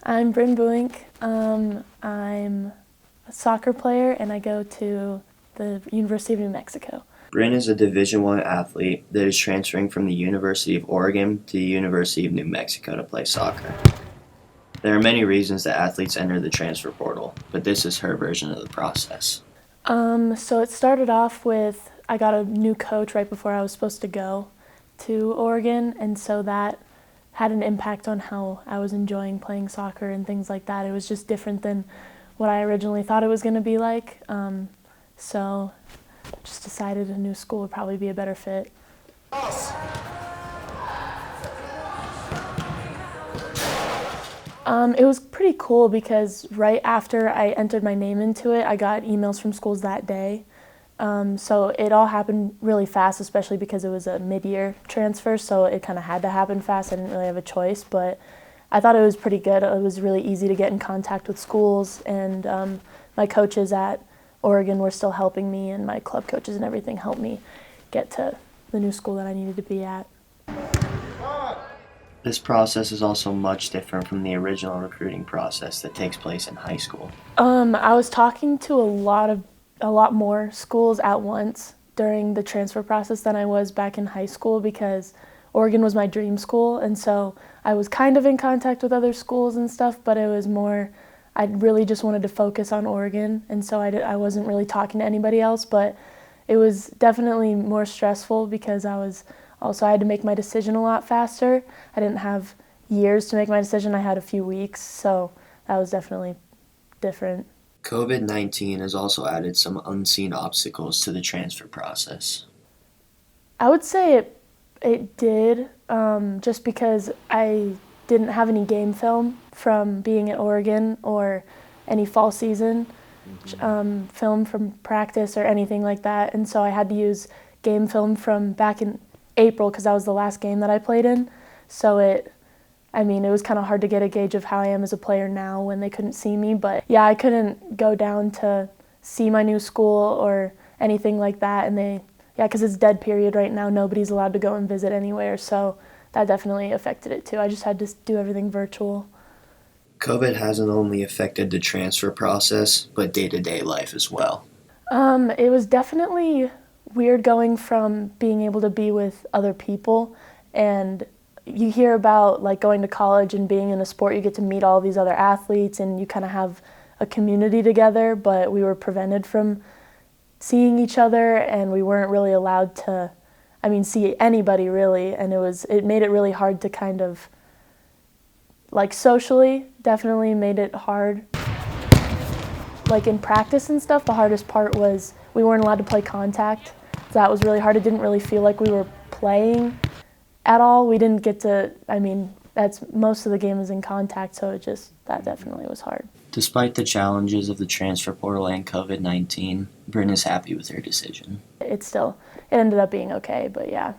I'm Brynn Boeyink. I'm a soccer player and I go to the University of New Mexico. Brynn is a Division I athlete that is transferring from the University of Oregon to the University of New Mexico to play soccer. There are many reasons that athletes enter the transfer portal, but this is her version of the process. So it started off with I got a new coach right before I was supposed to go to Oregon, and so that had an impact on how I was enjoying playing soccer and things like that. It was just different than what I originally thought it was going to be like. So just decided a new school would probably be a better fit. It was pretty cool because right after I entered my name into it, I got emails from schools that day. So it all happened really fast, especially because it was a mid-year transfer, so it kind of had to happen fast. I didn't really have a choice, but I thought it was pretty good. It was really easy to get in contact with schools, and my coaches at Oregon were still helping me, and my club coaches and everything helped me get to the new school that I needed to be at. This process is also much different from the original recruiting process that takes place in high school. I was talking to a lot more schools at once during the transfer process than I was back in high school because Oregon was my dream school, and so I was kind of in contact with other schools and stuff, but it was more, I really just wanted to focus on Oregon, and so I wasn't really talking to anybody else, but it was definitely more stressful because I had to make my decision a lot faster. I didn't have years to make my decision, I had a few weeks, so that was definitely different. COVID-19 has also added some unseen obstacles to the transfer process. I would say it did, just because I didn't have any game film from being at Oregon or any fall season film from practice or anything like that, and so I had to use game film from back in April because that was the last game that I played in. So it was kind of hard to get a gauge of how I am as a player now when they couldn't see me. But yeah, I couldn't go down to see my new school or anything like that. And because it's dead period right now, nobody's allowed to go and visit anywhere. So that definitely affected it too. I just had to do everything virtual. COVID hasn't only affected the transfer process, but day-to-day life as well. It was definitely weird going from being able to be with other people, and you hear about like going to college and being in a sport, you get to meet all these other athletes and you kind of have a community together, but we were prevented from seeing each other and we weren't really allowed to see anybody really, and it made it really hard to kind of like socially definitely made it hard. Like in practice and stuff, the hardest part was we weren't allowed to play contact. So that was really hard. It didn't really feel like we were playing at all. We didn't get to, that's most of the game is in contact, so that definitely was hard. Despite the challenges of the transfer portal and COVID-19, Brynn is happy with her decision. It ended up being okay, but yeah.